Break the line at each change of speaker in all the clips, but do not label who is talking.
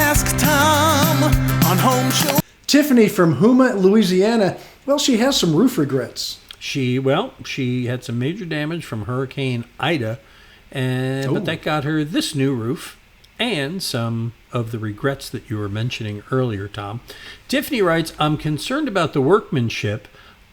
Ask Tom on Home Show.
Tiffany from Houma, Louisiana. Well, she has some roof regrets.
She had some major damage from Hurricane Ida, but that got her this new roof and some of the regrets that you were mentioning earlier, Tom. Tiffany writes, I'm concerned about the workmanship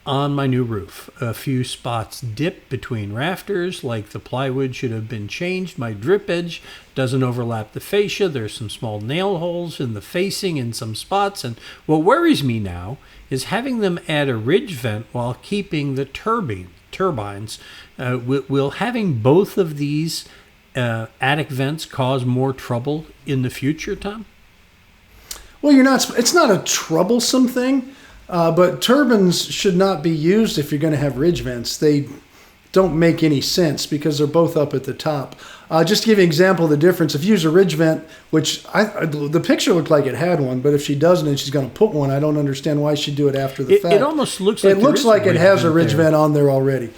on my new roof. A few spots dip between rafters, like the plywood should have been changed. My drip edge doesn't overlap the fascia. There's some small nail holes in the facing in some spots. And what worries me now is having them add a ridge vent while keeping the turbines. Will having both of these attic vents cause more trouble in the future, Tom?
Well, it's not a troublesome thing. But turbines should not be used if you're going to have ridge vents. They don't make any sense because they're both up at the top. Just to give you an example of the difference, if you use a ridge vent, which the picture looked like it had one, but if she doesn't and she's going to put one, I don't understand why she'd do it after the fact.
It almost looks like
it has a ridge vent on there already.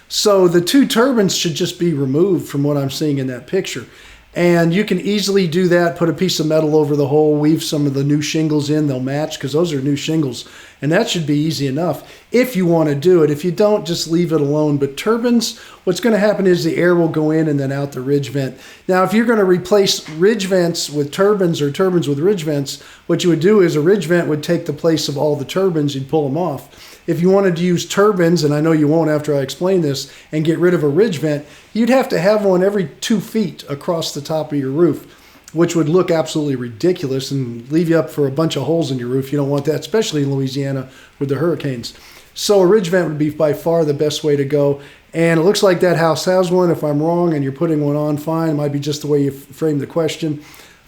So the two turbines should just be removed from what I'm seeing in that picture. And you can easily do that, put a piece of metal over the hole, weave some of the new shingles in, they'll match because those are new shingles. And that should be easy enough if you want to do it. If you don't, just leave it alone. But turbines, what's going to happen is the air will go in and then out the ridge vent. Now, if you're going to replace ridge vents with turbines or turbines with ridge vents, what you would do is a ridge vent would take the place of all the turbines, you'd pull them off. If you wanted to use turbines, and I know you won't after I explain this, and get rid of a ridge vent, you'd have to have one every 2 feet across the top of your roof, which would look absolutely ridiculous and leave you up for a bunch of holes in your roof. You don't want that, especially in Louisiana with the hurricanes. So a ridge vent would be by far the best way to go. And it looks like that house has one. If I'm wrong and you're putting one on, fine. It might be just the way you frame the question.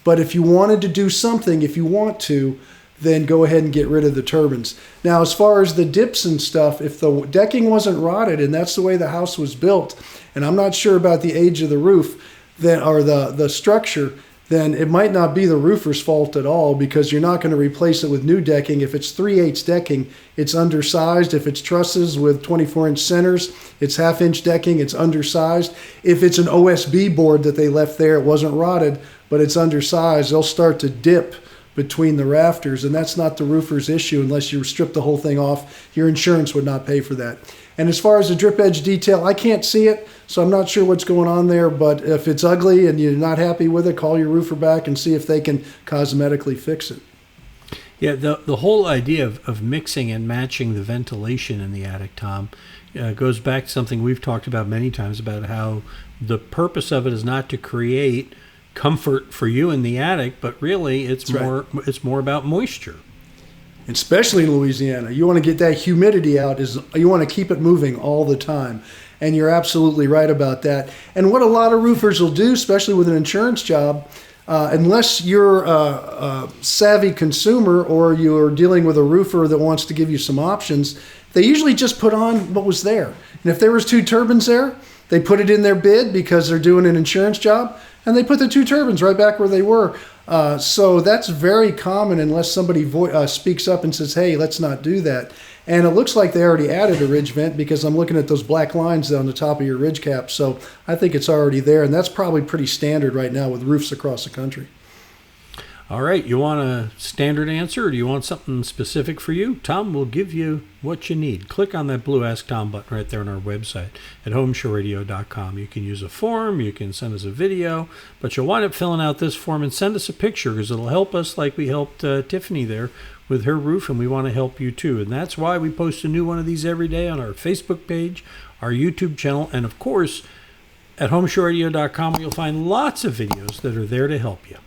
But if you wanted to do something, if you want to, then go ahead and get rid of the turbines. Now, as far as the dips and stuff, if the decking wasn't rotted and that's the way the house was built, and I'm not sure about the age of the roof, then or the structure, then it might not be the roofer's fault at all because you're not going to replace it with new decking. If it's 3/8 decking, it's undersized. If it's trusses with 24-inch centers, it's half-inch decking, it's undersized. If it's an OSB board that they left there, it wasn't rotted, but it's undersized, they'll start to dip between the rafters, and that's not the roofer's issue unless you strip the whole thing off. Your insurance would not pay for that. And as far as the drip edge detail, I can't see it, so I'm not sure what's going on there, but if it's ugly and you're not happy with it, call your roofer back and see if they can cosmetically fix it.
Yeah, the whole idea of mixing and matching the ventilation in the attic, Tom, goes back to something we've talked about many times about how the purpose of it is not to create comfort for you in the attic, but really it's more about moisture.
Especially in Louisiana, you want to get that humidity out. You want to keep it moving all the time, and you're absolutely right about that. And what a lot of roofers will do, especially with an insurance job, unless you're a savvy consumer or you're dealing with a roofer that wants to give you some options, they usually just put on what was there. And if there was 2 turbines there, they put it in their bid because they're doing an insurance job, and they put the 2 turbines right back where they were. So that's very common unless somebody speaks up and says, hey, let's not do that. And it looks like they already added a ridge vent because I'm looking at those black lines on the top of your ridge cap. So I think it's already there, and that's probably pretty standard right now with roofs across the country.
All right, you want a standard answer or do you want something specific for you? Tom will give you what you need. Click on that blue Ask Tom button right there on our website at HomeShowRadio.com. You can use a form, you can send us a video, but you'll wind up filling out this form and send us a picture because it'll help us like we helped Tiffany there with her roof, and we want to help you too. And that's why we post a new one of these every day on our Facebook page, our YouTube channel, and of course at HomeShowRadio.com where you'll find lots of videos that are there to help you.